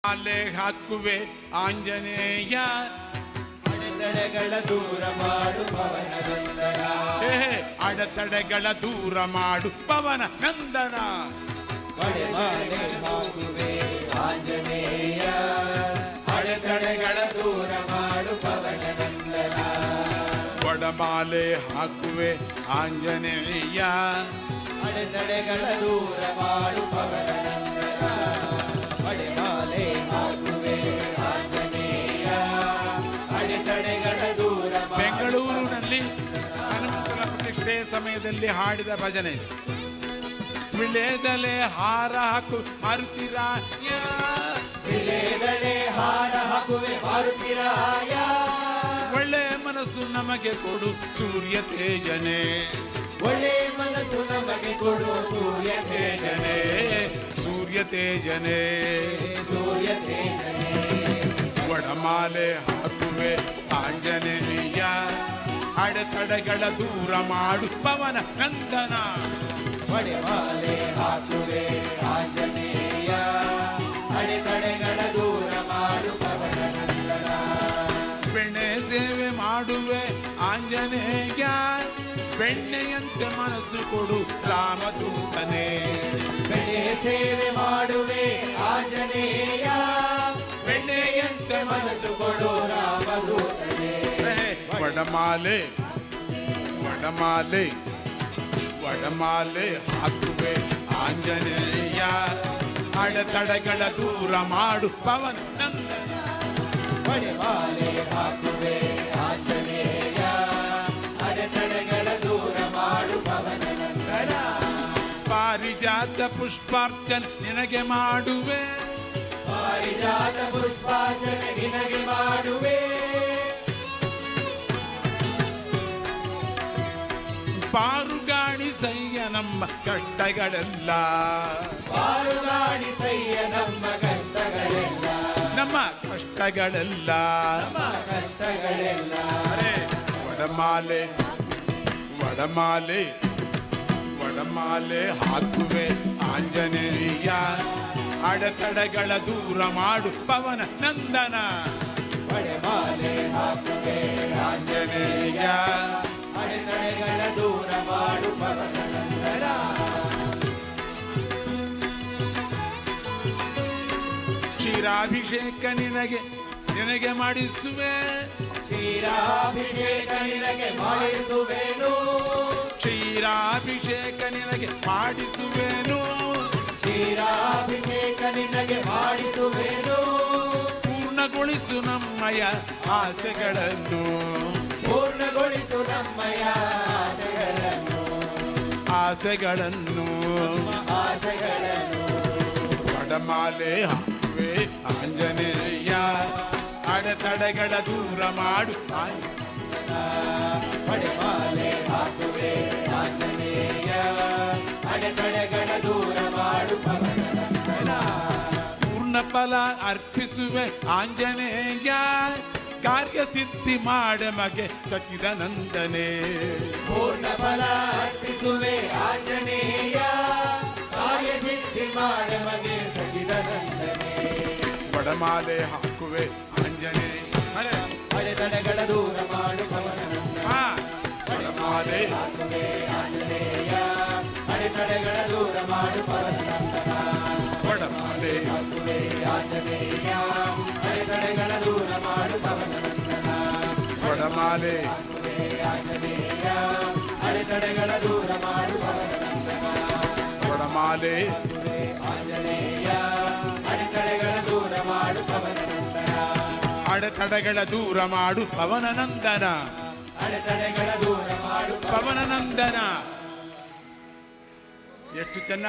ಮಾಲೆ ಹಾಕುವೆ ಆಂಜನೇಯ, ಅಡೆತಡೆಗಳ ದೂರ ಮಾಡು ಪವನ ನಂದನ. ಅಡೆತಡೆಗಳ ದೂರ ಮಾಡು ಪವನ ನಂದನ. ಮಾಲೆ ಹಾಕುವೆ ಆಂಜನೇಯ, ಅಡೆತಡೆಗಳ ದೂರ ಮಾಡು ಪವನ ನಂದನ. ಒಡಮಾಲೆ ಹಾಕುವೆ ಆಂಜನೇಯ, ಅಡೆತಡೆಗಳ ದೂರ ಮಾಡು ಪವನ ನಂದನ. ಮಾಲೆ ಹಾಕುವೆ ಆಂಜನೇಯ, ಅಡೆತಡೆಗಳ ದೂರ. ಬೆಂಗಳೂರಿನಲ್ಲಿ ಹನುಮಂತನ ಪ್ರತಿಷ್ಠೆ ಸಮಯದಲ್ಲಿ ಹಾಡಿದ ಭಜನೆ. ವಿಳೆದಲೆ ಹಾರ ಹಾಕು ಮಾರುತಿರಾಯ, ವಿಳೆದಲೆ ಹಾರ ಹಾಕುವೆ ಮಾರುತಿರಾಯ. ಒಳ್ಳೆ ಮನಸ್ಸು ನಮಗೆ ಕೊಡು ಸೂರ್ಯ ತೇಜನೆ, ಒಳ್ಳೆ ಮನಸ್ಸು ನಮಗೆ ಕೊಡು ಸೂರ್ಯ ತೇಜನೆ. ಸೂರ್ಯ ತೇಜನೆ, ಸೂರ್ಯ ತೇಜನೆ. ಒಡಮಾಲೆ ಹಾಕುವೆ ಆಂಜನೇಯ, ಅಡೆತಡೆಗಳ ದೂರ ಮಾಡು ಪವನ ನಂದನ. ಮಾಲೆ ಹಾಕುವೆ ಆಂಜನೇಯ, ಅಡೆತಡೆಗಳ ದೂರ ಮಾಡು ಪವನ ನಂದನ. ಬೆಣ್ಣೆ ಸೇವೆ ಮಾಡುವೆ ಆಂಜನೇಯ, ಬೆಣ್ಣೆಯಂತೆ ಮನಸ್ಸು ಕೊಡು ರಾಮದೂತನೇ. ಬೆಣ್ಣೆ ಸೇವೆ ಮಾಡುವೆ ಆಂಜನೇಯ, ಬೆಣ್ಣೆಯಂತೆ ಮನಸ್ಸು ಕೊಡು ರಾಮದೂತನೇ. ವಡಮಾಲೆ ವಡಮಾಲೆ ವಡಮಾಲೆ ಹಾಕುವೆ ಆಂಜನೇಯ, ಅಡೆತಡೆಗಳ ದೂರ ಮಾಡು ಪವನ ನಂದನ. ಮಾಲೆ ಹಾಕುವೆ ಆಂಜನೇಯ, ಅಡೆತಡೆಗಳ ದೂರ ಮಾಡು ಪವನ ನಂದನ. ಪಾರಿಜಾತ ಪುಷ್ಪಾರ್ಚನ ನಿನಗೆ ಮಾಡುವೆ, ಪಾರಿಜಾತ ಪುಷ್ಪಾರ್ಚನ ನಿನಗೆ ಮಾಡುವೆ. ಪಾರುಗಾಣಿ ಸಯ್ಯ ನಮ್ಮ ಕಷ್ಟಗಳೆಲ್ಲ, ಪಾರುಗಾಣಿ ಸಯ್ಯ ನಮ್ಮ ಕಷ್ಟಗಳೆಲ್ಲ, ನಮ್ಮ ಕಷ್ಟಗಳೆಲ್ಲ. ನಮ್ಮ ಕಷ್ಟಗಳೆಲ್ಲ. ವಡಮಾಲೆ ವಡಮಾಲೆ ವಡಮಾಲೆ ಹಾಕುವೆ ಆಂಜನೇಯ, ಅಡೆತಡೆಗಳ ದೂರ ಮಾಡು ಪವನ ನಂದನ. ಮಾಲೆ ಹಾಕುವೆ ಆಂಜನೇಯ, ಅಡೆತಡೆಗಳ ದೂರ ಮಾಡು ಪವನ ನಂದನ. ಕ್ಷೀರಾಭಿಷೇಕ ನಿನಗೆ ನಿನಗೆ ಮಾಡಿಸುವೆ, ಕ್ಷೀರಾಭಿಷೇಕ ನಿನಗೆ ಮಾಡಿಸುವೆನು. ಕ್ಷೀರಾಭಿಷೇಕ ನಿನಗೆ ಮಾಡಿಸುವೆನು, ಕ್ಷೀರಾಭಿಷೇಕ ನಿನಗೆ ಮಾಡಿಸುವೆನು. ಪೂರ್ಣಗೊಳಿಸು ನಮ್ಮಯ ಆಸೆಗಳನ್ನು, ಪೂರ್ಣಗೊಳಿಸು ನಮ್ಮಯ ಆಸೆಗಳನ್ನು, ಆಸೆಗಳನ್ನು. ಆಸೆಗಳನ್ನು. ವಡಮಾಲೆ ಹಾಕುವೆ ಆಂಜನೇಯ, ಅಡೆತಡೆಗಳ ದೂರ ಮಾಡು ಮಾಲೆ ಹಾಕುವೆ ಆಂಜನೇಯ, ಅಡೆತಡೆಗಳ ದೂರ ಮಾಡು ಪವನ ನಂದನ. ಪೂರ್ಣ ಫಲ ಅರ್ಪಿಸುವೆ ಆಂಜನೇಯ, ಕಾರ್ಯಸಿದ್ಧಿ ಮಾಡ ಮಗೆ ಸಚಿದಾನಂದನೇ. ಪೂರ್ಣ ಫಲ ಅರ್ಪಿಸುವೆ ಆಂಜನೇಯ, ಕಾರ್ಯಸಿದ್ಧಿ ಮಾಡ ಮಗೆ ಸಚಿದಾನಂದನೇ. ವಡಮಾಲೆ ಹಾಕುವೆ ಆಂಜನೇಯ, ಅಡೆತಡೆಗಳ ದೂರ ಮಾಡು ಪವನ ನಂದನ. ವಡಮಾಲೆ ಹಾಕುವೆ ಆಂಜನೇಯ, ಅಡೆತಡೆಗಳ ದೂರ ಮಾಡು ಪವನ ನಂದನ. ವಡಮಾಲೆ ಹಾಕುವೆ ಆಂಜನೇಯ, ಅಡೆತಡೆಗಳ ದೂರ ಮಾಡು ಪವನ ನಂದನ. ವಡಮಾಲೆ ಹಾಕುವೆ ಆಂಜನೇಯ, ಅಡೆತಡೆಗಳ ದೂರ ಮಾಡು ಪವನ ನಂದನ. ವಡಮಾಲೆ ಹಾಕುವೆ ಆಂಜನೇಯ, ಅಡೆತಡೆಗಳ ದೂರ ಮಾಡು ಪವನ ನಂದನ. ಅಡೆತಡೆಗಳ ದೂರ ಮಾಡು ಪವನ ನಂದನ. ಅಡೆತಡೆಗಳ ದೂರ ಮಾಡು ಪವನ ನಂದನ. ಎಷ್ಟು ಚೆನ್ನಾಗಿ